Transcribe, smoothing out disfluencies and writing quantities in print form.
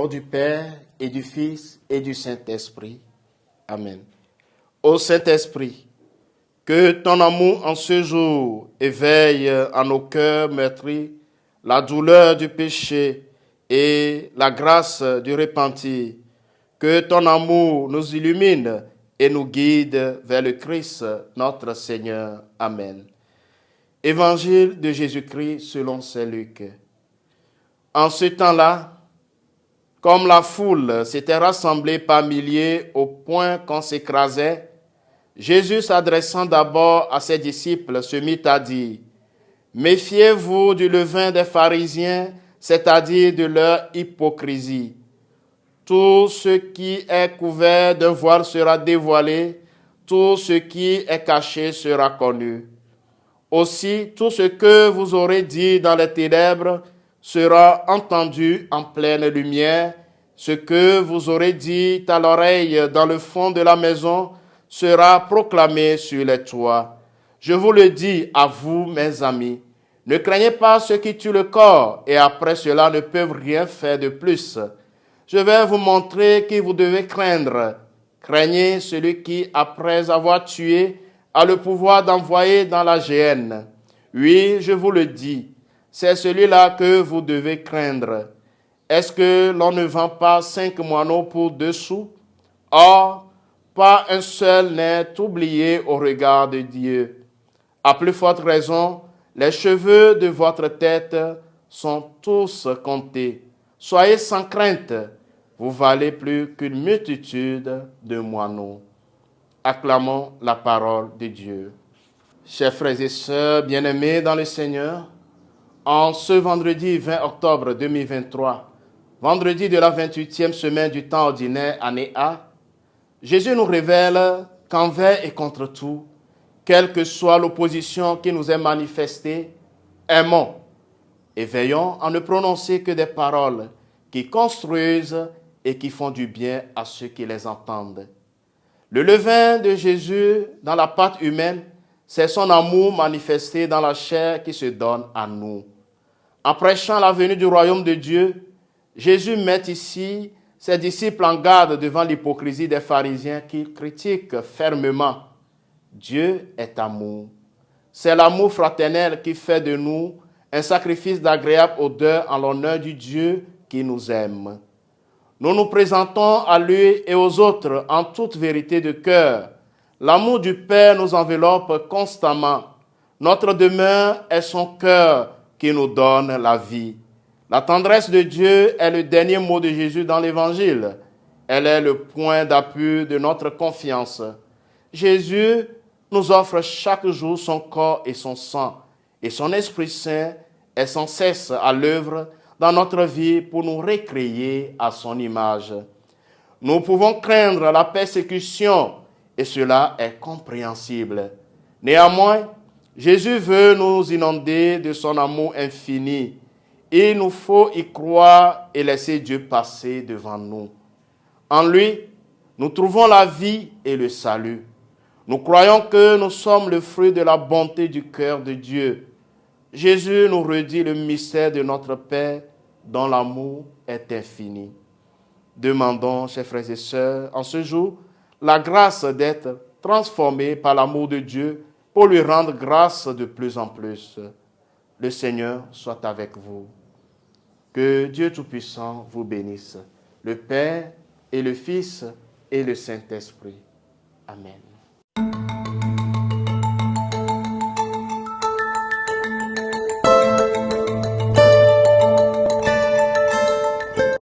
nom du Père et du Fils et du Saint-Esprit. Amen. Ô Saint-Esprit, que ton amour en ce jour éveille en nos cœurs meurtris la douleur du péché et la grâce du repentir. Que ton amour nous illumine et nous guide vers le Christ, notre Seigneur. Amen. Évangile de Jésus-Christ selon saint Luc. En ce temps-là, comme la foule s'était rassemblée par milliers au point qu'on s'écrasait, Jésus, s'adressant d'abord à ses disciples, se mit à dire : « Méfiez-vous du levain des pharisiens, c'est-à-dire de leur hypocrisie. Tout ce qui est couvert d'un voile sera dévoilé, tout ce qui est caché sera connu. Aussi, tout ce que vous aurez dit dans les ténèbres sera entendu en pleine lumière. Ce que vous aurez dit à l'oreille dans le fond de la maison sera proclamé sur les toits. Je vous le dis à vous, mes amis, ne craignez pas ceux qui tuent le corps et après cela ne peuvent rien faire de plus. Je vais vous montrer qui vous devez craindre. Craignez celui qui, après avoir tué, a le pouvoir d'envoyer dans la géhenne. Oui, je vous le dis, c'est celui-là que vous devez craindre. Est-ce que l'on ne vend pas 5 moineaux pour 2 sous? Or, pas un seul n'est oublié au regard de Dieu. À plus forte raison, les cheveux de votre tête sont tous comptés. Soyez sans crainte, vous valez plus qu'une multitude de moineaux. Acclamons la parole de Dieu. Chers frères et sœurs bien-aimés dans le Seigneur, en ce vendredi 20 octobre 2023, vendredi de la 28e semaine du temps ordinaire, année A, Jésus nous révèle qu'envers et contre tout, quelle que soit l'opposition qui nous est manifestée, aimons et veillons à ne prononcer que des paroles qui construisent et qui font du bien à ceux qui les entendent. Le levain de Jésus dans la pâte humaine, c'est son amour manifesté dans la chair qui se donne à nous. En prêchant la venue du royaume de Dieu, Jésus met ici ses disciples en garde devant l'hypocrisie des pharisiens qui critiquent fermement. Dieu est amour. C'est l'amour fraternel qui fait de nous un sacrifice d'agréable odeur en l'honneur du Dieu qui nous aime. Nous nous présentons à lui et aux autres en toute vérité de cœur. L'amour du Père nous enveloppe constamment. Notre demeure est son cœur qui nous donne la vie. La tendresse de Dieu est le dernier mot de Jésus dans l'Évangile. Elle est le point d'appui de notre confiance. Jésus nous offre chaque jour son corps et son sang, et son Esprit Saint est sans cesse à l'œuvre dans notre vie pour nous recréer à son image. Nous pouvons craindre la persécution et cela est compréhensible. Néanmoins, Jésus veut nous inonder de son amour infini. Il nous faut y croire et laisser Dieu passer devant nous. En lui, nous trouvons la vie et le salut. Nous croyons que nous sommes le fruit de la bonté du cœur de Dieu. Jésus nous redit le mystère de notre Père dont l'amour est infini. Demandons, chers frères et sœurs, en ce jour, la grâce d'être transformés par l'amour de Dieu pour lui rendre grâce de plus en plus. Le Seigneur soit avec vous. Que Dieu Tout-Puissant vous bénisse, le Père et le Fils et le Saint-Esprit. Amen.